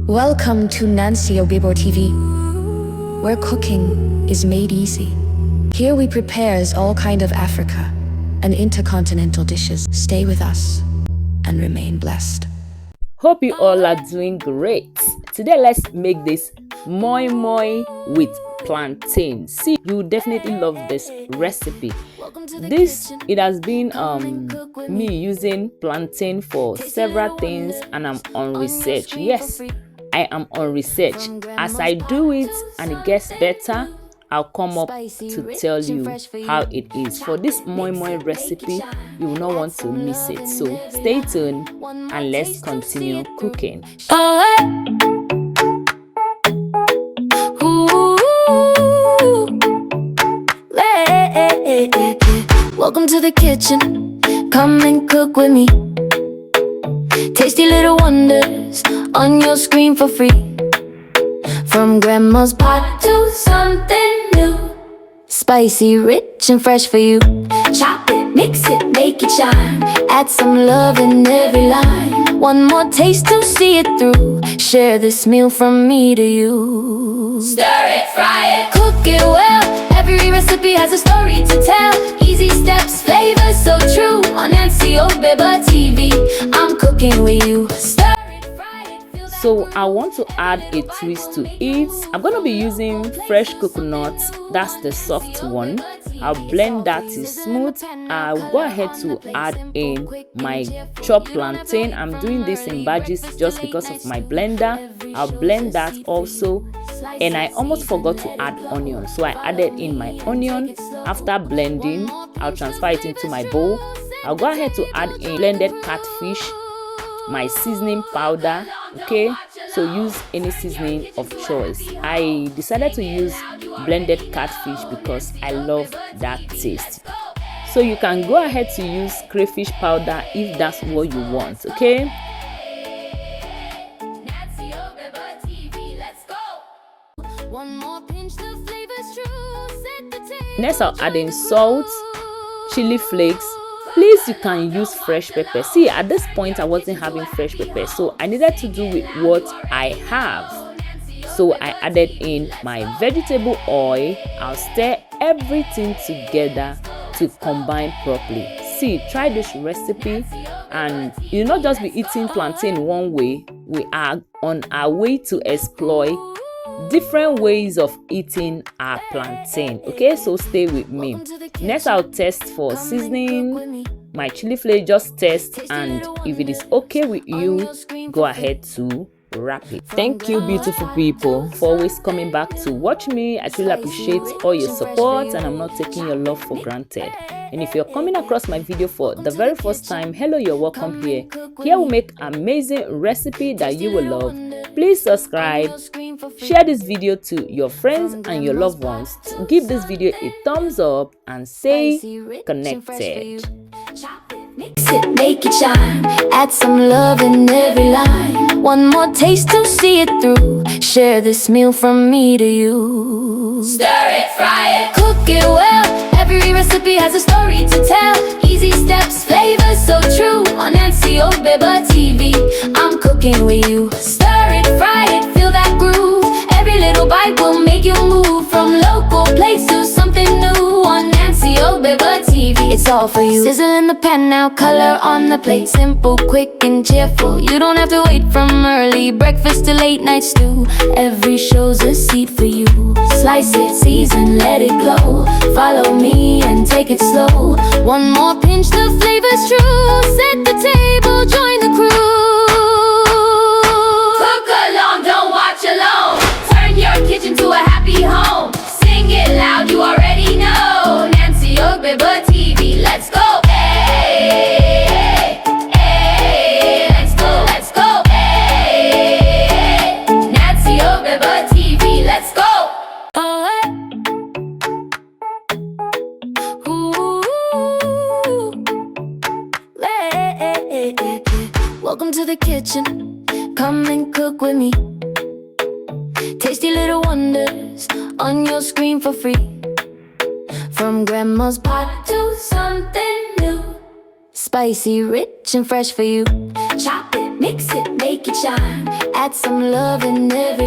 Welcome to Nancy Obibo TV, where cooking is made easy. Here we prepares all kind of Africa and intercontinental dishes. Stay with us and remain blessed. Hope you all are doing great. Today let's make this moi moi with plantain. See, you definitely love this recipe. It has been me using plantain for several things, and I'm on research. Yes, I am on research. As I do it and it gets better, I'll come up to tell you how it is. For this moi moi recipe, you will not want to miss it. So stay tuned and let's continue cooking. Welcome to the kitchen, come and cook with me. Tasty little wonders on your screen for free. From grandma's pot to something new, spicy, rich and fresh for you. Chop it, mix it, make it shine. Add some love in every line. One more taste to see it through. Share this meal from me to you. Stir it, fry it, cook it well. Every recipe has a story to tell. Easy steps, flavor so true. On Nancy Obibo TV, I'm cooking with you. Stir it, fry it, feel that. So I want to add a twist to it. I'm going to be using fresh coconut. That's the soft one. I'll blend that to smooth. I'll go ahead to add in my chopped plantain. I'm doing this in batches just because of my blender. I'll blend that also. And I almost forgot to add onion, so I added in my onion. After blending, I'll transfer it into my bowl. I'll go ahead to add in blended catfish, my seasoning powder. Okay, so use any seasoning of choice. I decided to use blended catfish because I love that taste. So you can go ahead to use crayfish powder if that's what you want. Okay, next I'll add in salt, chili flakes. Please, you can use fresh pepper. See, at this point I wasn't having fresh pepper, so I needed to do with what I have. So I added in my vegetable oil. I'll stir everything together to combine properly. See, try this recipe and you'll not just be eating plantain one way. We are on our way to explore different ways of eating our plantain. Okay, so stay with me. Next I'll test for seasoning. My chili flake, just test, and if it is okay with you, go ahead to wrap it. Thank you, beautiful people, for always coming back to watch me. I truly appreciate all your support, and I'm not taking your love for granted. And if you're coming across my video for the very first time, hello, you're welcome here. Here we make amazing recipe that you will love. Please subscribe, share this video to your friends and your loved ones. Give this video a thumbs up and stay connected. Mix it, make it shine. Add some love in every line. One more taste to see it through. Share this meal from me to you. Stir it, fry it, cook it well. Every recipe has a story to tell. Easy steps, flavor so true. On Nancy Obibo TV, I'm cooking with you. Stir it, fry it, feel that groove. Every little bite will make you move. From local place to something new. On Nancy Obibo TV, it's all for you. Sizzle in the pan now, color on the plate. Simple, quick and cheerful. You don't have to wait from early breakfast to late night stew. Every show's a seed for you. Slice it, season, let it glow. Follow me and take it slow. One more pinch, the flavor's true. Set the table, join the crew. Cook along, don't watch alone. Turn your kitchen to a happy home. Sing it loud, you already know. Nancy Obibo TV, let's go. Hey, hey, let's go, let's go. Hey, Nancy Obibo TV, let's go. Welcome to the kitchen, come and cook with me. Tasty little wonders on your screen for free. From grandma's pot to something new, spicy, rich and fresh for you. Chop it, mix it, make it shine. Add some love in every